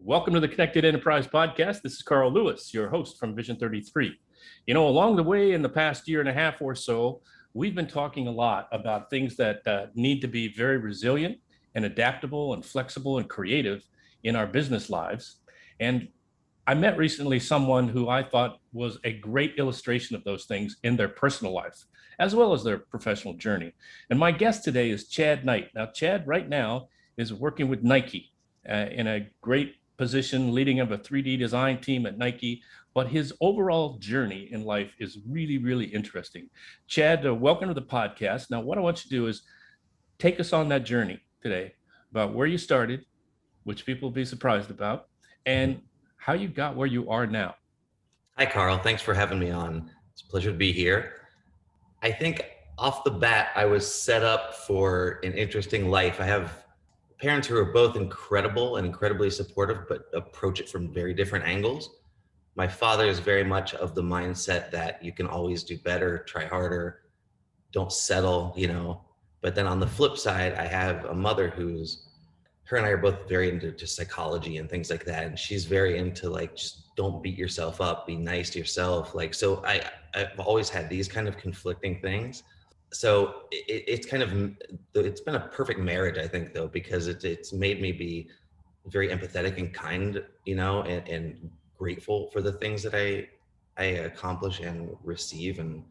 Welcome to the Connected Enterprise Podcast. This is Carl Lewis, your host from Vision33. Along the way in the past year and a half or so, we've been talking a lot about things that need to be very resilient and adaptable and flexible and creative in our business lives. And I met recently someone who I thought was a great illustration of those things in their personal life, as well as their professional journey. And my guest today is Chad Knight. Now, Chad right now is working with Nike in a great position, leading of a 3D design team at Nike, but his overall journey in life is really, really interesting. Chad, welcome to the podcast. Now, what I want you to do is take us on that journey today about where you started, which people will be surprised about, and how you got where you are now. Hi, Carl. Thanks for having me on. It's a pleasure to be here. I think off the bat, I was set up for an interesting life. I have parents who are both incredible and incredibly supportive, but approach it from very different angles. My father is very much of the mindset that you can always do better, try harder, don't settle, But then on the flip side, I have a mother her and I are both very into just psychology and things like that. And she's very into just don't beat yourself up, be nice to yourself. So I've always had these kind of conflicting things. So it's been a perfect marriage, I think, though, because it's made me be very empathetic and kind, and grateful for the things that I accomplish and receive and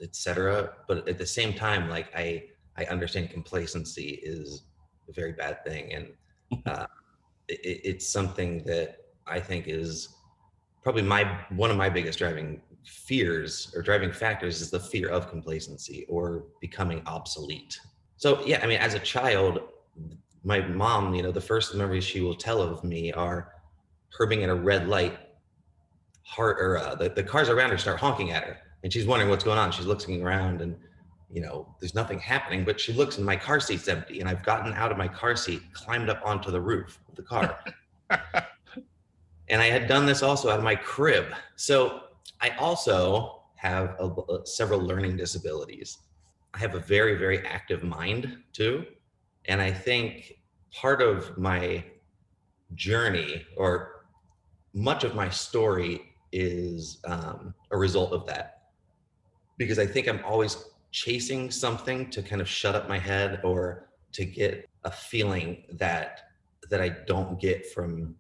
et cetera. But at the same time, I understand complacency is a very bad thing. And it's something that I think is probably one of my biggest driving fears or driving factors is the fear of complacency or becoming obsolete. So yeah, as a child, my mom, the first memories she will tell of me are her being at a red light, the cars around her start honking at her and she's wondering what's going on. She's looking around and there's nothing happening, but she looks and my car seat's empty and I've gotten out of my car seat, climbed up onto the roof of the car. And I had done this also out of my crib. So I also have several learning disabilities. I have a very, very active mind too. And I think part of my journey or much of my story is a result of that. Because I think I'm always chasing something to kind of shut up my head or to get a feeling that I don't get from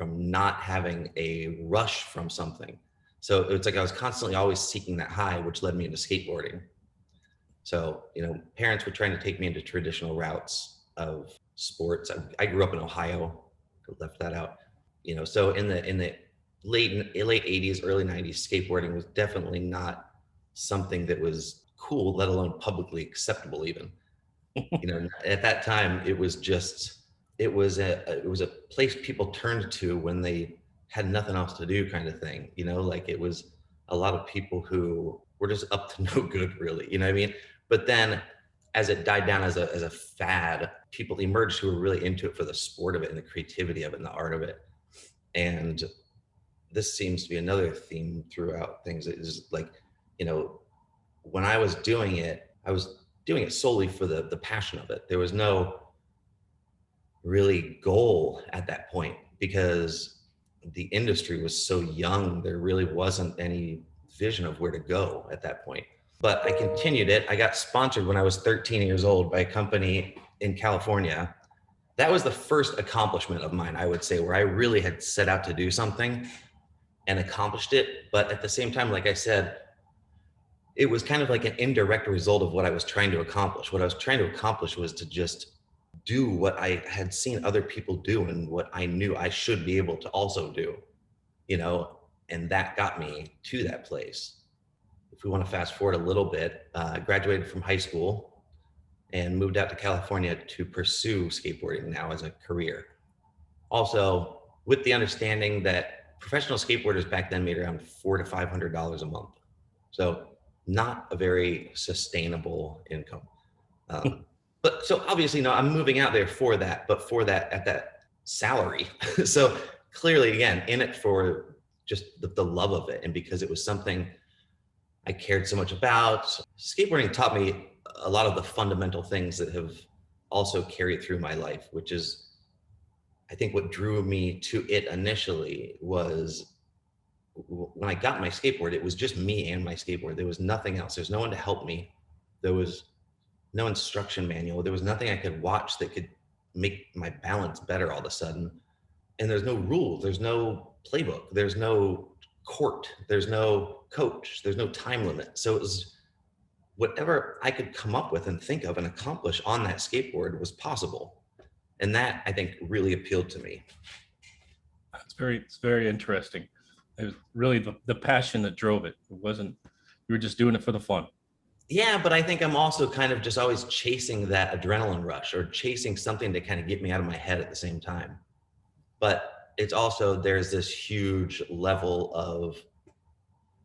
not having a rush from something. So it's I was constantly always seeking that high, which led me into skateboarding. So, parents were trying to take me into traditional routes of sports. I grew up in Ohio, left that out. So in the late 80s, early 90s, skateboarding was definitely not something that was cool, let alone publicly acceptable even. At that time, it was a place people turned to when they had nothing else to do kind of thing. It was a lot of people who were just up to no good really, But then as it died down as a fad, people emerged who were really into it for the sport of it and the creativity of it and the art of it. And this seems to be another theme throughout things. It is when I was doing it, I was doing it solely for the passion of it. There was no really goal at that point because the industry was so young. There really wasn't any vision of where to go at that point. But I continued it. I got sponsored when I was 13 years old by a company in California. That was the first accomplishment of mine, I would say, where I really had set out to do something and accomplished it. But at the same time, like I said, it was kind of like an indirect result of what I was trying to accomplish. What I was trying to accomplish was to just do what I had seen other people do and what I knew I should be able to also do, and that got me to that place. If we want to fast forward a little bit, I graduated from high school and moved out to California to pursue skateboarding now as a career. Also, with the understanding that professional skateboarders back then made around $400 to $500 a month. So not a very sustainable income. But so obviously, I'm moving out there for that, but for that at that salary. So clearly, again, in it for just the love of it. And because it was something I cared so much about. Skateboarding taught me a lot of the fundamental things that have also carried through my life, which is I think what drew me to it initially was when I got my skateboard, it was just me and my skateboard. There was nothing else. There's no one to help me. There was no instruction manual. There was nothing I could watch that could make my balance better all of a sudden. And there's no rules. There's no playbook. There's no court. There's no coach. There's no time limit. So it was whatever I could come up with and think of and accomplish on that skateboard was possible. And that, I think, really appealed to me. It's very interesting. It was really the passion that drove it. It wasn't, you were just doing it for the fun. Yeah, but I think I'm also kind of just always chasing that adrenaline rush or chasing something to kind of get me out of my head at the same time. But it's also, there's this huge level of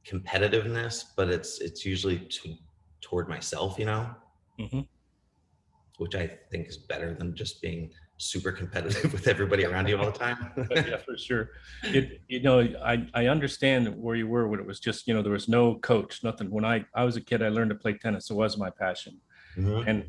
competitiveness, but it's usually toward myself, you know, which I think is better than just being super competitive with everybody around you all the time. Yeah, for sure. I understand where you were when it was just, there was no coach, nothing. When I was a kid, I learned to play tennis. It was my passion. And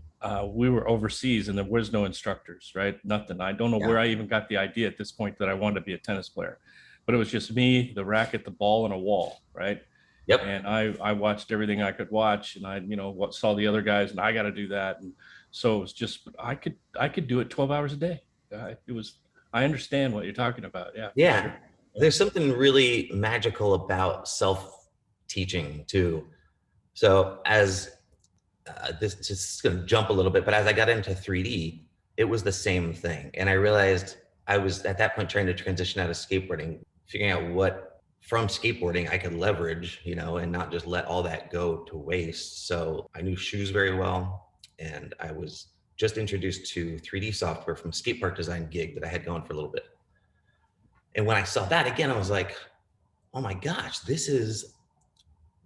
we were overseas and there was no instructors, right? Nothing. I don't know where I even got the idea at this point that I wanted to be a tennis player, but it was just me, the racket, the ball, and a wall, right? Yep. And I watched everything I could watch, and I, saw the other guys, and I got to do that. And so it was just, I could do it 12 hours a day. I understand what you're talking about. Yeah. Yeah. Sure. There's something really magical about self-teaching too. So as this is going to jump a little bit, but as I got into 3D, it was the same thing. And I realized I was at that point trying to transition out of skateboarding, figuring out what from skateboarding I could leverage, and not just let all that go to waste. So I knew shoes very well. And I was just introduced to 3D software from a skate park design gig that I had going for a little bit. And when I saw that again, I was like, oh my gosh, this is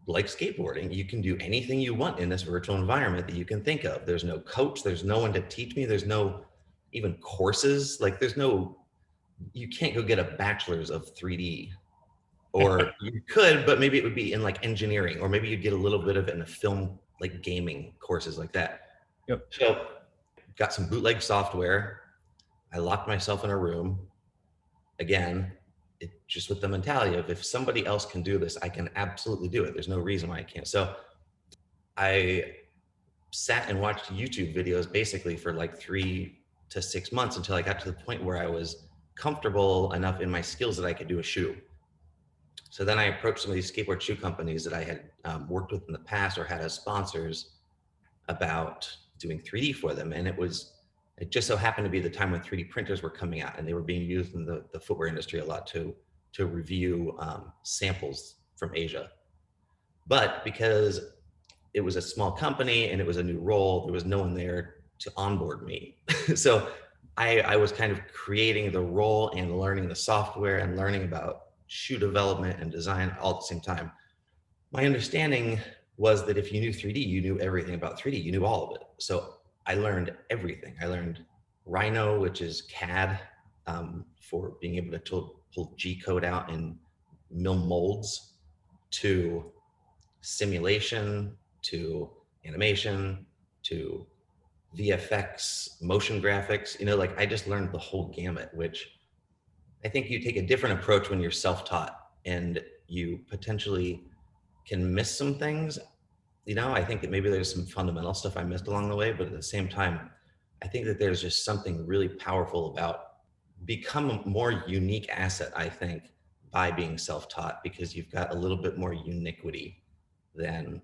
like skateboarding. You can do anything you want in this virtual environment that you can think of. There's no coach. There's no one to teach me. There's no even courses. Like you can't go get a bachelor's of 3D. Or you could, but maybe it would be in like engineering, or maybe you'd get a little bit of it in a film, like gaming courses like that. Yep. So got some bootleg software. I locked myself in a room. Again, just with the mentality of if somebody else can do this, I can absolutely do it. There's no reason why I can't. So I sat and watched YouTube videos basically for like 3 to 6 months until I got to the point where I was comfortable enough in my skills that I could do a shoe. So then I approached some of these skateboard shoe companies that I had worked with in the past or had as sponsors about doing 3D for them. And it just so happened to be the time when 3D printers were coming out, and they were being used in the footwear industry a lot to review samples from Asia. But because it was a small company and it was a new role, there was no one there to onboard me. So I was kind of creating the role and learning the software and learning about shoe development and design all at the same time. My understanding was that if you knew 3D, you knew everything about 3D. You knew all of it. So I learned everything. I learned Rhino, which is CAD, for being able to pull G code out and mill molds, to simulation, to animation, to VFX, motion graphics. I just learned the whole gamut, which I think you take a different approach when you're self-taught and you potentially can miss some things. I think that maybe there's some fundamental stuff I missed along the way, but at the same time, I think that there's just something really powerful about become a more unique asset, I think, by being self-taught, because you've got a little bit more uniquity than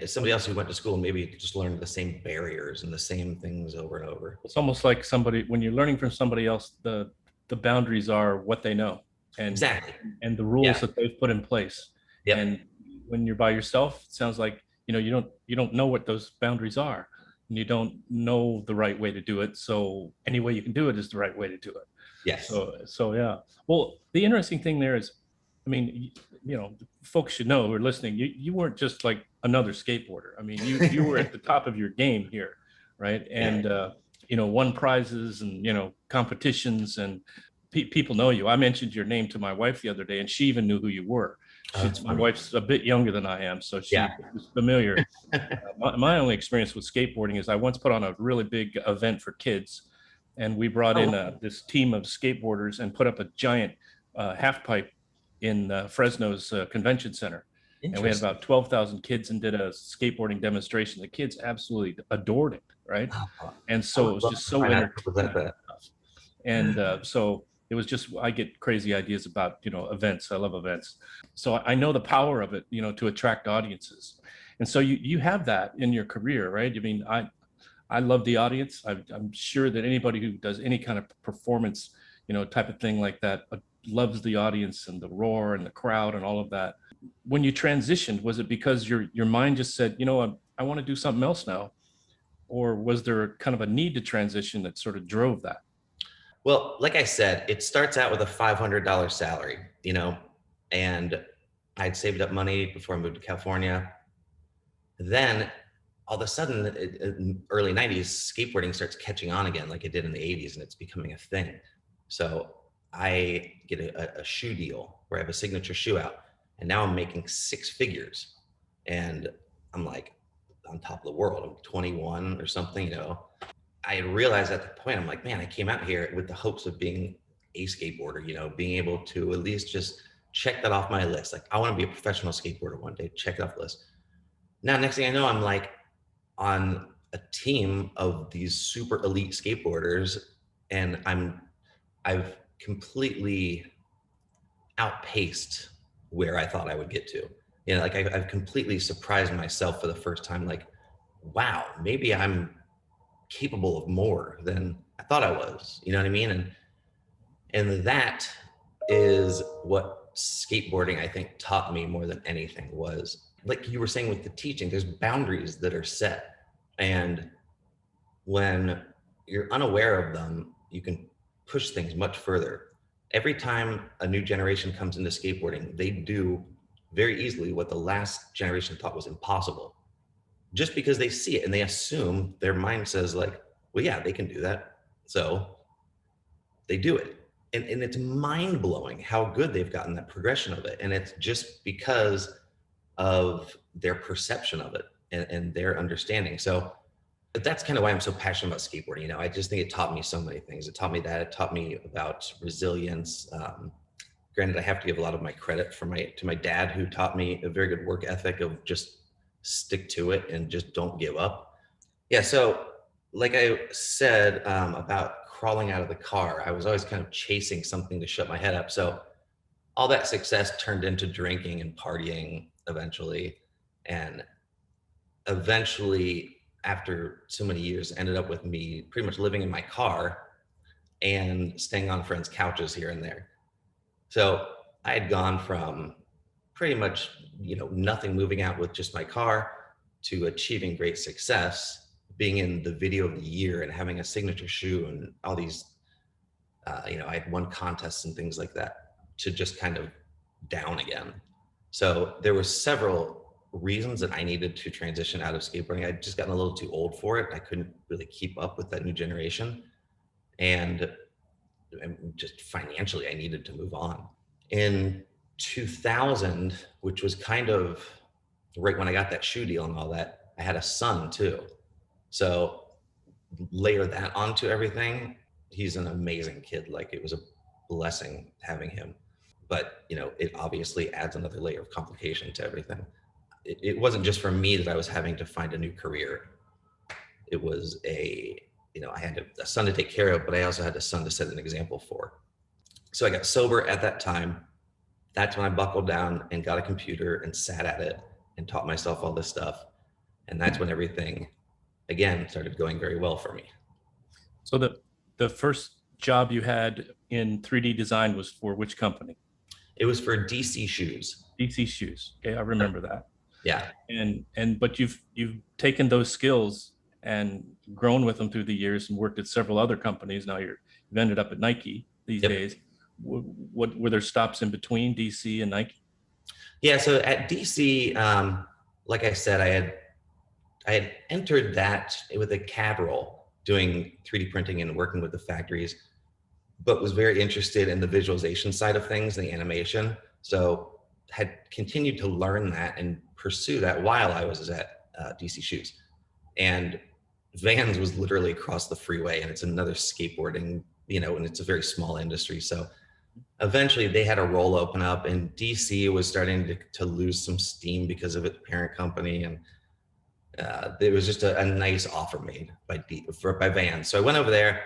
somebody else who went to school and maybe just learned the same barriers and the same things over and over. It's almost like when you're learning from somebody else, the boundaries are what they know and exactly, and the rules that they've put in place. Yep. And when you're by yourself, it sounds like you don't know what those boundaries are, and you don't know the right way to do it. So any way you can do it is the right way to do it. Yes. So yeah. Well, the interesting thing there is, folks should know who are listening. You weren't just like another skateboarder. You were at the top of your game here, right? And won prizes and competitions, and people know you. I mentioned your name to my wife the other day, and she even knew who you were. My wife's a bit younger than I am, so she was familiar. My only experience with skateboarding is I once put on a really big event for kids, and we brought in this team of skateboarders and put up a giant half pipe in Fresno's convention center. And we had about 12,000 kids and did a skateboarding demonstration. The kids absolutely adored it, right? And so it was just so entertaining. And so it was just, I get crazy ideas about, events. I love events. So I know the power of it, to attract audiences. And so you have that in your career, right? I mean, I love the audience. I'm sure that anybody who does any kind of performance, type of thing like that loves the audience and the roar and the crowd and all of that. When you transitioned, was it because your mind just said, I want to do something else now? Or was there kind of a need to transition that sort of drove that? Well, like I said, it starts out with a $500 salary, and I'd saved up money before I moved to California. Then all of a sudden, in early 90s, skateboarding starts catching on again like it did in the 80s, and it's becoming a thing. So I get a shoe deal where I have a signature shoe out, and now I'm making six figures, and I'm like on top of the world. I'm 21 or something, I had realized at the point, I'm like, man, I came out here with the hopes of being a skateboarder, being able to at least just check that off my list. Like, I want to be a professional skateboarder one day, check it off the list. Now, next thing I know, I'm like on a team of these super elite skateboarders, and I've completely outpaced where I thought I would get to. Like I've completely surprised myself for the first time. Like, wow, maybe I'm capable of more than I thought I was. You know what I mean? And that is what skateboarding, I think, taught me more than anything. Was like you were saying with the teaching, there's boundaries that are set, and when you're unaware of them, you can push things much further. Every time a new generation comes into skateboarding, they do very easily what the last generation thought was impossible, just because they see it and they assume, their mind says like, well, yeah, they can do that. So they do it. And it's mind blowing how good they've gotten, that progression of it. And it's just because of their perception of it and their understanding. So that's kind of why I'm so passionate about skateboarding. I just think it taught me so many things. It taught me that. It taught me about resilience. Granted, I have to give a lot of my credit to my dad, who taught me a very good work ethic of just stick to it and just don't give up. Yeah. So like I said, about crawling out of the car, I was always kind of chasing something to shut my head up. So all that success turned into drinking and partying eventually. And eventually, after so many years, ended up with me pretty much living in my car and staying on friends' couches here and there. So I had gone from pretty much, nothing, moving out with just my car, to achieving great success, being in the video of the year and having a signature shoe and all these, I had won contests and things like that, to just kind of down again. So there were several reasons that I needed to transition out of skateboarding. I'd just gotten a little too old for it. I couldn't really keep up with that new generation. And just financially, I needed to move on. In 2000, which was kind of right when I got that shoe deal and all that, I had a son too. So layer that onto everything. He's an amazing kid. Like, it was a blessing having him. But, it obviously adds another layer of complication to everything. It wasn't just for me that I was having to find a new career. It was I had a son to take care of, but I also had a son to set an example for. So I got sober at that time. That's when I buckled down and got a computer and sat at it and taught myself all this stuff. And that's when everything, again, started going very well for me. So the first job you had in 3D design was for which company? It was for DC Shoes. DC Shoes. Okay, I remember that. Yeah. But you've taken those skills and grown with them through the years and worked at several other companies. Now you've ended up at Nike these days. What were there stops in between DC and Nike? Yeah. So at DC, like I said, I had entered that with a CAD role, doing 3D printing and working with the factories, but was very interested in the visualization side of things, the animation. So had continued to learn that and pursue that while I was at DC Shoes. And Vans was literally across the freeway, and it's another skateboarding, and it's a very small industry. So eventually they had a role open up, and DC was starting to lose some steam because of its parent company. And there was just a nice offer made by Vans. So I went over there,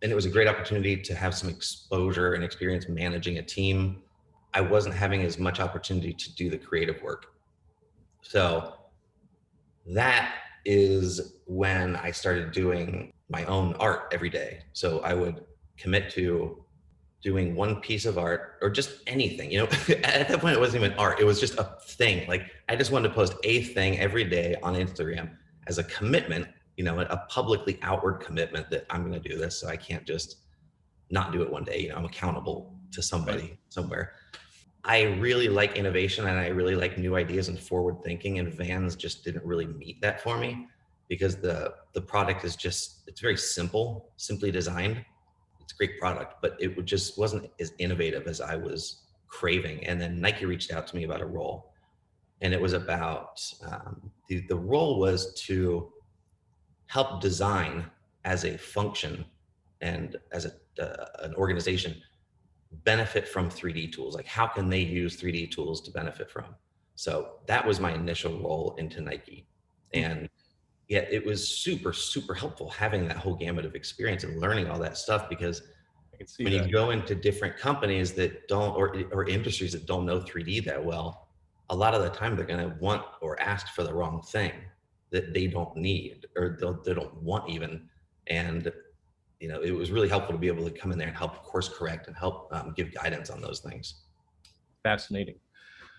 and it was a great opportunity to have some exposure and experience managing a team. I wasn't having as much opportunity to do the creative work. So that is when I started doing my own art every day. So I would commit to doing one piece of art or just anything, at that point it wasn't even art. It was just a thing. Like I just wanted to post a thing every day on Instagram as a commitment, a publicly outward commitment that I'm going to do this. So I can't just not do it one day. I'm accountable to somebody somewhere. I really like innovation, and I really like new ideas and forward thinking, and Vans just didn't really meet that for me because the product is it's very simply designed. It's a great product, but it just wasn't as innovative as I was craving. And then Nike reached out to me about a role, and it was about, the role was to help design as a function and as an organization benefit from 3D tools. Like how can they use 3D tools to benefit from? So that was my initial role into Nike. And yeah, it was super, super helpful having that whole gamut of experience and learning all that stuff, because when you go into different companies that don't, or industries that don't know 3D that well, a lot of the time they're going to want or ask for the wrong thing that they don't need, or they don't want even. And it was really helpful to be able to come in there and help course correct and help give guidance on those things. Fascinating.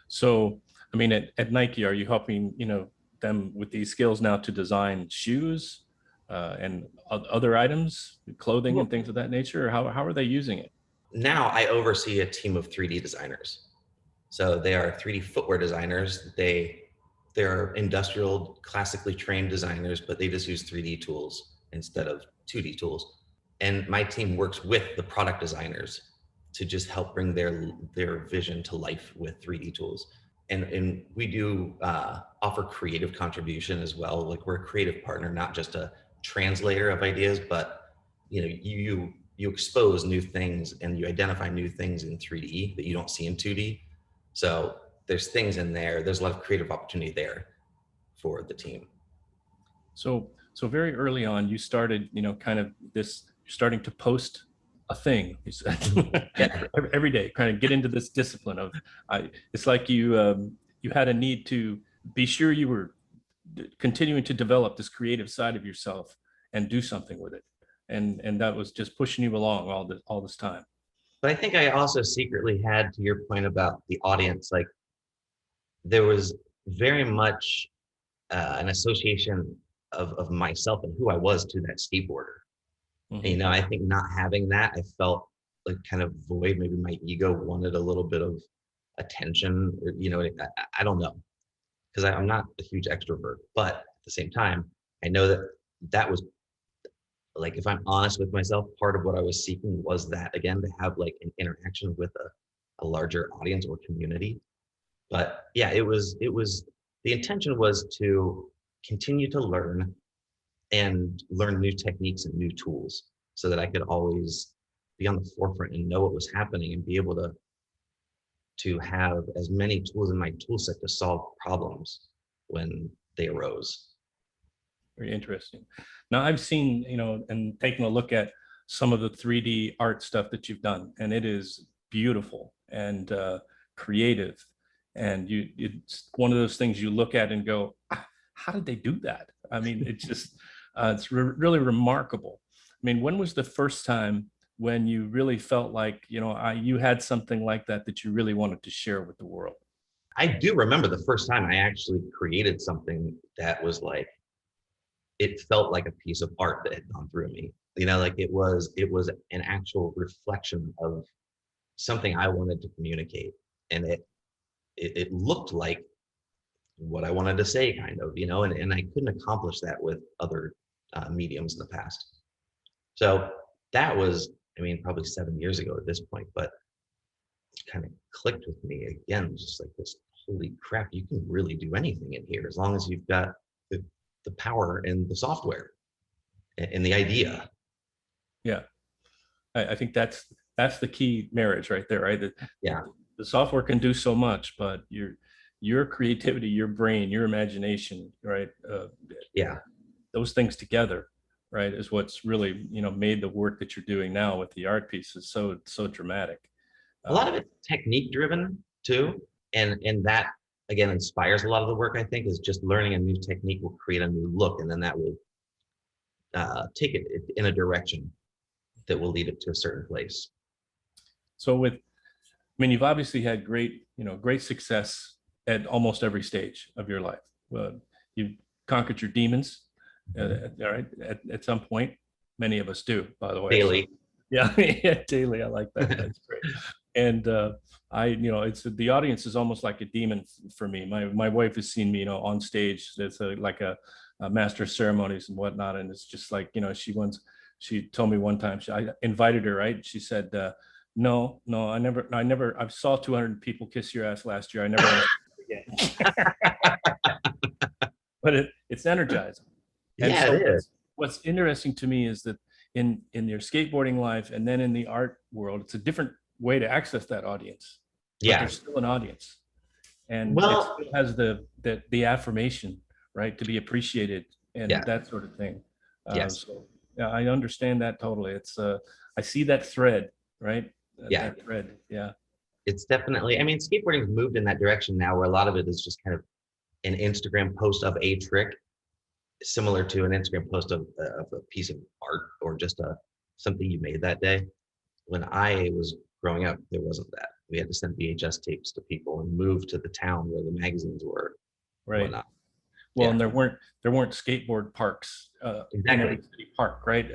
So, I mean, at Nike, are you helping, them with these skills now to design shoes and other items, clothing and things of that nature? Or how are they using it? Now I oversee a team of 3D designers. So they are 3D footwear designers. They're industrial, classically trained designers, but they just use 3D tools instead of 2D tools. And my team works with the product designers to just help bring their vision to life with 3D tools. And we do offer creative contribution as well. Like we're a creative partner, not just a translator of ideas, but you expose new things and you identify new things in 3D that you don't see in 2D. So there's things in there. There's a lot of creative opportunity there for the team. So very early on, you started, kind of starting to post a thing every day, kind of get into this discipline of, it's like you had a need to be sure you were continuing to develop this creative side of yourself and do something with it. And that was just pushing you along all this time. But I think I also secretly had, to your point about the audience, like there was very much an association of myself and who I was to that skateboarder. Mm-hmm. And, I think not having that, I felt like kind of void. Maybe my ego wanted a little bit of attention, or, I don't know, because I'm not a huge extrovert, but at the same time, I know that was, like, if I'm honest with myself, part of what I was seeking was that, again, to have like an interaction with a larger audience or community. But yeah, it was the intention was to continue to learn and learn new techniques and new tools so that I could always be on the forefront and know what was happening and be able to have as many tools in my tool set to solve problems when they arose. Very interesting. Now I've seen, and taking a look at some of the 3D art stuff that you've done, and it is beautiful and creative. And it's one of those things you look at and go, how did they do that? I mean, it's just, it's really remarkable. I mean, when was the first time when you really felt like, you had something like that you really wanted to share with the world? I do remember the first time I actually created something that was like, it felt like a piece of art that had gone through me. Like it was an actual reflection of something I wanted to communicate. And it looked like what I wanted to say, kind of, and I couldn't accomplish that with other mediums in the past. So that was, probably 7 years ago at this point, but it kind of clicked with me again, just like this, holy crap, you can really do anything in here as long as you've got the power and the software. in the idea. Yeah. I think that's the key marriage right there, right? Yeah. The software can do so much, but your creativity, your brain, your imagination, right? Yeah. Those things together, right, is what's really, made the work that you're doing now with the art pieces so dramatic. A lot of it's technique driven too. And that again inspires a lot of the work, I think, is just learning a new technique will create a new look, and then that will take it in a direction that will lead it to a certain place. So you've obviously had great success at almost every stage of your life. You've conquered your demons, all right, at some point. Many of us do, by the way. Daily. So, yeah, daily. I like that. That's great. And it's the audience is almost like a demon for me. My wife has seen me, on stage. It's like a master of ceremonies and whatnot, and it's just like, she told me one time, I invited her, right? She said, no, I saw 200 people kiss your ass last year. I never want to see it again. But it's energizing. And yeah, so it is. What's interesting to me is that in your skateboarding life and then in the art world, it's a different way to access that audience. But Yeah. there's still an audience. And Well, it still has the affirmation, right, to be appreciated and that sort of thing. Yes. So yeah, I understand that totally. It's I see that thread, right? Yeah. That thread. Yeah. It's definitely, skateboarding's moved in that direction now, where a lot of it is just kind of an Instagram post of a trick, similar to an Instagram post of a piece of art or just something you made that day. When I was growing up, there wasn't that. We had to send VHS tapes to people and move to the town where the magazines were. Right. Whatnot. Well, Yeah. and there weren't skateboard parks Exactly. in every city park, right?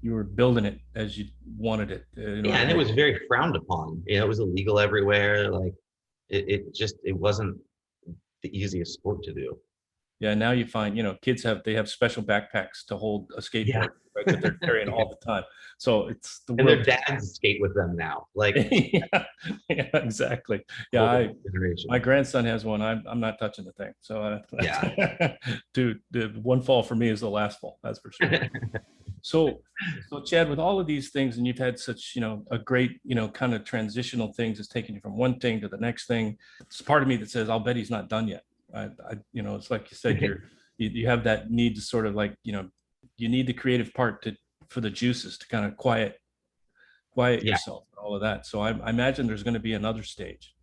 You were building it as you wanted it. Yeah, and it was very frowned upon. It was illegal everywhere. Like it wasn't the easiest sport to do. Yeah, now you find, kids have special backpacks to hold a skateboard, Yeah. right, that they're carrying all the time. So it's the And their world. dads skate with them now. Like yeah, exactly. Yeah, generation. my grandson has one. I'm not touching the thing. So Yeah. dude, the one fall for me is the last fall. That's for sure. So Chad, with all of these things, and you've had such, a great, kind of transitional things that's taken you from one thing to the next thing. It's part of me that says, I'll bet he's not done yet. It's like you said, you have that need to sort of like, you need the creative part for the juices to kind of quiet yourself and all of that. So I imagine there's going to be another stage.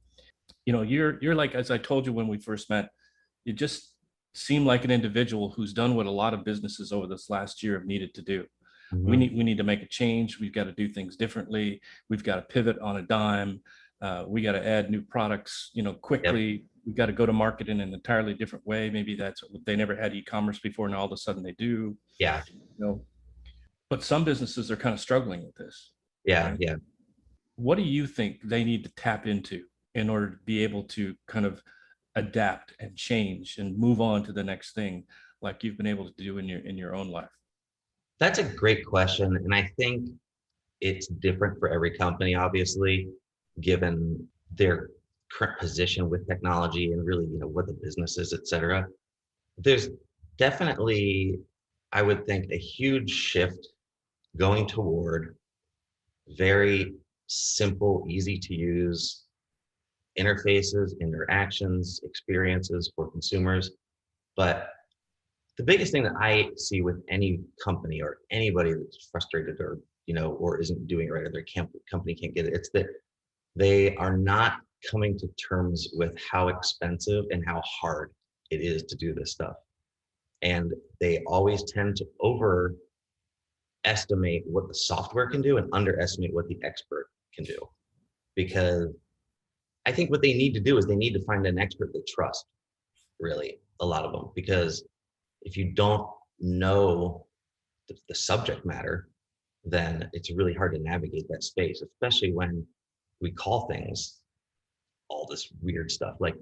You're like, as I told you when we first met, you just seem like an individual who's done what a lot of businesses over this last year have needed to do. Mm-hmm. We need to make a change. We've got to do things differently. We've got to pivot on a dime. We got to add new products, quickly. Yep. We've got to go to market in an entirely different way. Maybe they never had e-commerce before, and all of a sudden they do. Yeah. But some businesses are kind of struggling with this. Yeah. Right? Yeah. What do you think they need to tap into in order to be able to kind of adapt and change and move on to the next thing, like you've been able to do in your own life? That's a great question. And I think it's different for every company, obviously, given their current position with technology and really, what the business is, et cetera. There's definitely, I would think, a huge shift going toward very simple, easy to use interfaces, interactions, experiences for consumers. But the biggest thing that I see with any company or anybody that's frustrated or, or isn't doing it right, or their company can't get it, it's that they are not coming to terms with how expensive and how hard it is to do this stuff. And they always tend to overestimate what the software can do and underestimate what the expert can do. Because I think what they need to do is they need to find an expert they trust, really, a lot of them. Because if you don't know the subject matter, then it's really hard to navigate that space, especially when we call things all this weird stuff like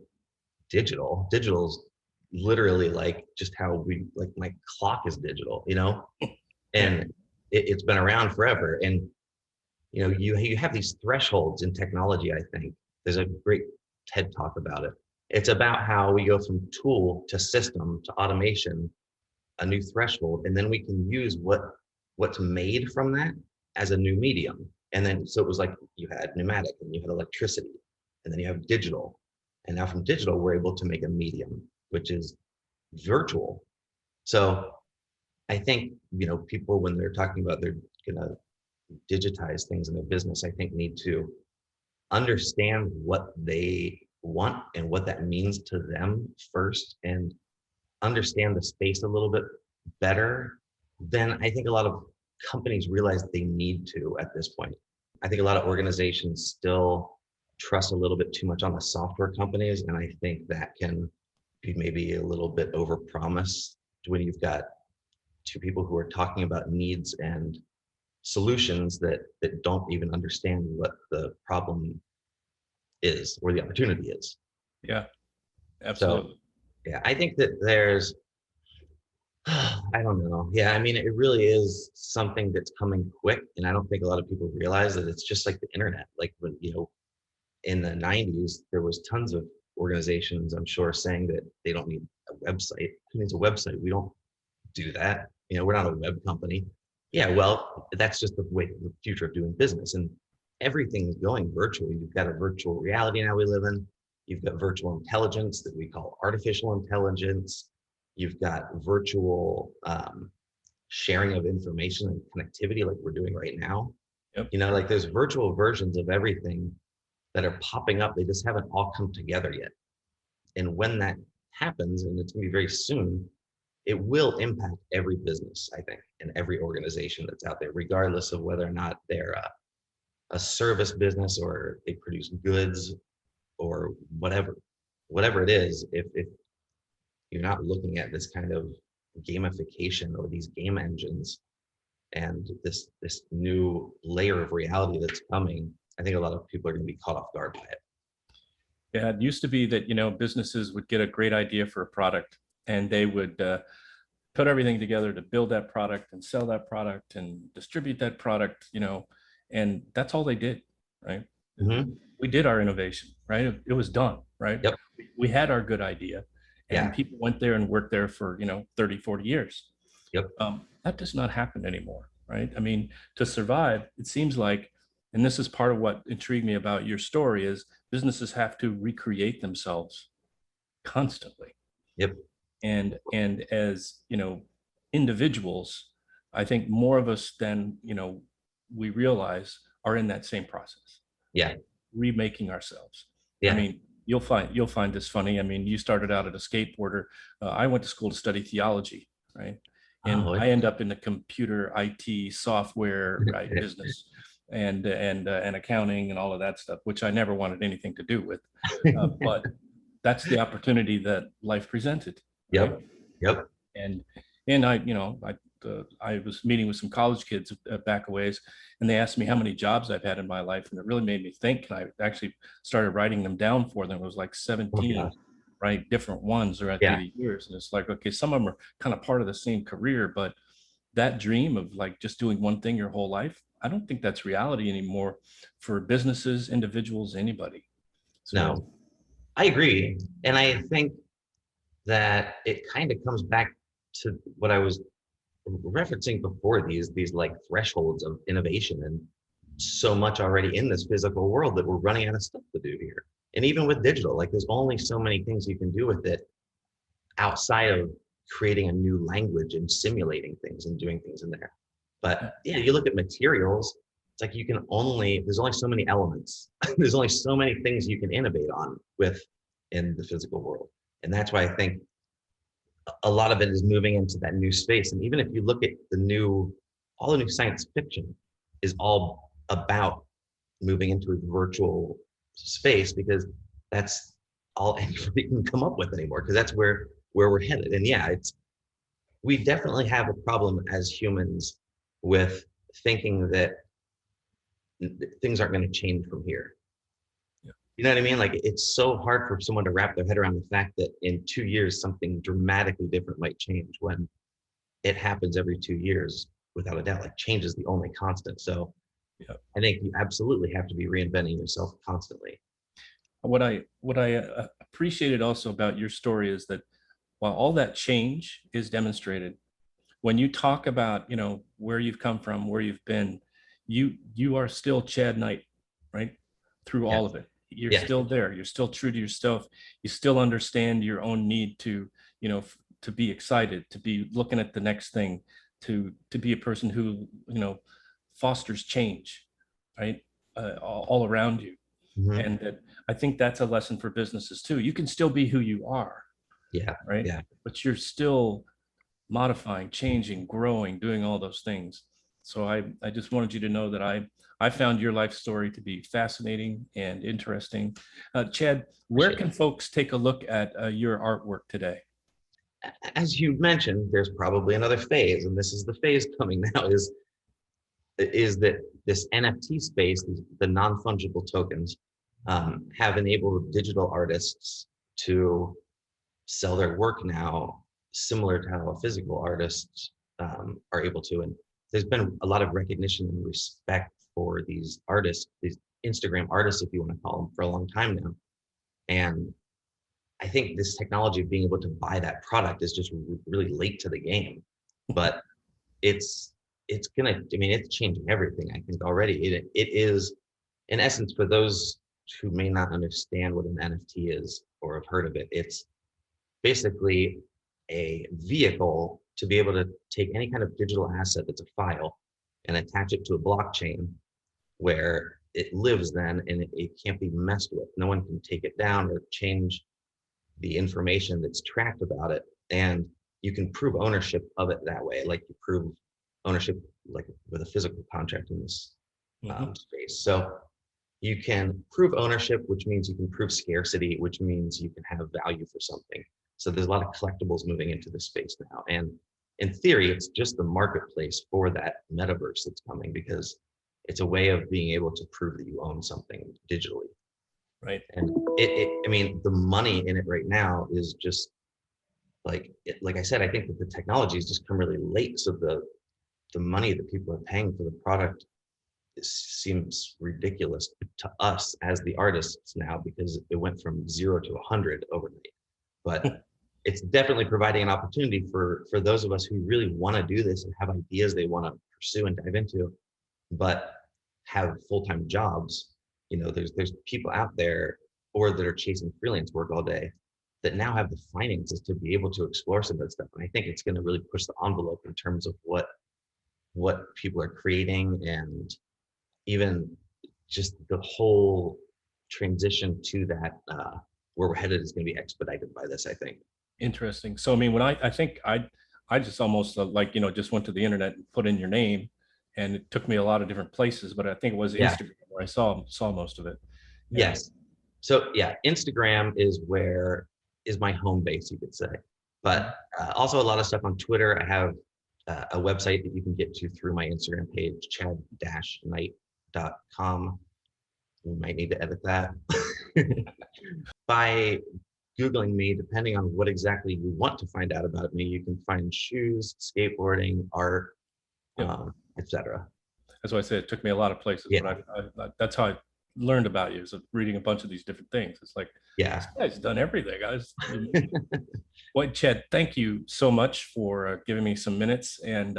digital. Digital's literally like just how like my clock is digital, and it's been around forever. And, you have these thresholds in technology. I think there's a great TED talk about it. It's about how we go from tool to system to automation a new threshold, and then we can use what's made from that as a new medium. And then, so it was like you had pneumatic and you had electricity, and then you have digital. And now from digital, we're able to make a medium, which is virtual. So I think, people, when they're talking about they're going to digitize things in their business, I think need to understand what they want and what that means to them first, and understand the space a little bit better than I think a lot of companies realize they need to at this point. I think a lot of organizations still trust a little bit too much on the software companies, and I think that can be maybe a little bit overpromised when you've got two people who are talking about needs and solutions that don't even understand what the problem is or the opportunity is. Yeah, absolutely. So, yeah, I think that there's, I don't know. Yeah, I mean, it really is something that's coming quick, and I don't think a lot of people realize that it's just like the internet. Like when, in the 90s, there was tons of organizations, I'm sure, saying that they don't need a website. Who needs a website? We don't do that. We're not a web company. Yeah, well, that's just the future of doing business, and everything's going virtually. You've got a virtual reality now we live in. You've got virtual intelligence that we call artificial intelligence. You've got virtual sharing of information and connectivity like we're doing right now. Yep. Like there's virtual versions of everything that are popping up. They just haven't all come together yet. And when that happens, and it's going to be very soon, it will impact every business, I think, and every organization that's out there, regardless of whether or not they're a service business or they produce goods or whatever it is. If you're not looking at this kind of gamification or these game engines and this new layer of reality that's coming, I think a lot of people are going to be caught off guard by it. Yeah, it used to be that, businesses would get a great idea for a product, and they would put everything together to build that product and sell that product and distribute that product, and that's all they did, right? Mm-hmm. We did our innovation, right? It was done, right? Yep. We had our good idea, and Yeah. people went there and worked there for, 30, 40 years. Yep. That does not happen anymore, right? I mean, to survive, it seems like, and this is part of what intrigued me about your story, is businesses have to recreate themselves constantly. Yep. And as individuals, I think more of us than we realize are in that same process. Yeah. Remaking ourselves. Yeah. I mean, you'll find this funny. I mean, you started out as a skateboarder. I went to school to study theology, right? And I end up in the computer IT software business and accounting and all of that stuff, which I never wanted anything to do with. But that's the opportunity that life presented. Right? Yep. And I was meeting with some college kids back a ways, and they asked me how many jobs I've had in my life, and it really made me think. And I actually started writing them down for them. It was like 17, right? Different ones throughout the years. And it's like, okay, some of them are kind of part of the same career, but that dream of like just doing one thing your whole life, I don't think that's reality anymore for businesses, individuals, anybody. So, no, I agree. And I think that it kind of comes back to what I was referencing before, these like thresholds of innovation, and so much already in this physical world that we're running out of stuff to do here. And even with digital, like there's only so many things you can do with it outside of creating a new language and simulating things and doing things in there. But yeah, you look at materials, it's like there's only so many elements. There's only so many things you can innovate on with in the physical world. And that's why I think a lot of it is moving into that new space. And even if you look at all the new science fiction is all about moving into a virtual space, because that's all anybody can come up with anymore, because that's where we're headed. And yeah, we definitely have a problem as humans with thinking that things aren't going to change from here. You know what I mean? Like it's so hard for someone to wrap their head around the fact that in 2 years, something dramatically different might change, when it happens every 2 years, without a doubt. Like change is the only constant. So I think you absolutely have to be reinventing yourself constantly. What I appreciated also about your story is that while all that change is demonstrated, when you talk about, where you've come from, where you've been, you are still Chad Knight, right? Through all of it. You're still there. You're still true to yourself. You still understand your own need to, to be excited, to be looking at the next thing, to be a person who, fosters change, right? All around you. Mhm. And that, I think that's a lesson for businesses too. You can still be who you are, Yeah. right? Yeah. But you're still modifying, changing, growing, doing all those things. So I just wanted you to know that I found your life story to be fascinating and interesting. Chad, where can folks take a look at your artwork today? As you mentioned, there's probably another phase, and this is the phase coming now, is that this NFT space, the non-fungible tokens, have enabled digital artists to sell their work now, similar to how physical artists are able to. And there's been a lot of recognition and respect for these artists, these Instagram artists, if you want to call them, for a long time now. And I think this technology of being able to buy that product is just really late to the game, but it's changing everything. I think already it is, in essence, for those who may not understand what an NFT is or have heard of it, it's basically a vehicle to be able to take any kind of digital asset that's a file and attach it to a blockchain where it lives then, and it can't be messed with. No one can take it down or change the information that's tracked about it. And you can prove ownership of it that way, like you prove ownership like with a physical contract in this space. So you can prove ownership, which means you can prove scarcity, which means you can have value for something. So there's a lot of collectibles moving into this space now. And in theory, it's just the marketplace for that metaverse that's coming, because it's a way of being able to prove that you own something digitally. Right. And the money in it right now is just like I said, I think that the technology has just come really late. So the money that people are paying for the product seems ridiculous to us as the artists now, because it went from 0 to 100 overnight. But it's definitely providing an opportunity for those of us who really want to do this and have ideas they want to pursue and dive into, but have full-time jobs. There's people out there or that are chasing freelance work all day that now have the finances to be able to explore some of that stuff. And I think it's going to really push the envelope in terms of what people are creating, and even just the whole transition to that, where we're headed is going to be expedited by this, I think. Interesting. So, when I think I just almost just went to the internet and put in your name, and it took me a lot of different places, but I think it was Instagram where I saw most of it. Yes. So yeah, Instagram is my home base, you could say. But also a lot of stuff on Twitter. I have a website that you can get to through my Instagram page, chad-knight.com. You might need to edit that. By Googling me, depending on what exactly you want to find out about me, you can find shoes, skateboarding, art, etc. That's why I said it took me a lot of places, but I that's how I learned about you, is reading a bunch of these different things. It's like, this guy's done everything, guys. Well, Chad, thank you so much for giving me some minutes. And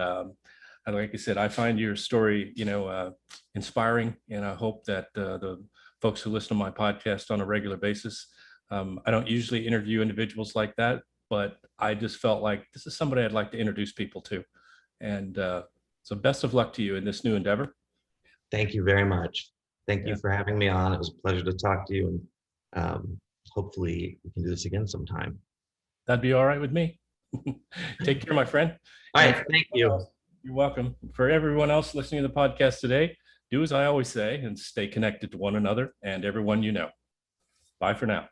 like I said, I find your story, inspiring, and I hope that the folks who listen to my podcast on a regular basis, I don't usually interview individuals like that, but I just felt like this is somebody I'd like to introduce people to. And so best of luck to you in this new endeavor. Thank you very much. Thank you for having me on. It was a pleasure to talk to you, and hopefully we can do this again sometime. That'd be all right with me. Take care, my friend. All right, thank you. You're welcome. For everyone else listening to the podcast today, do as I always say and stay connected to one another and everyone you know. Bye for now.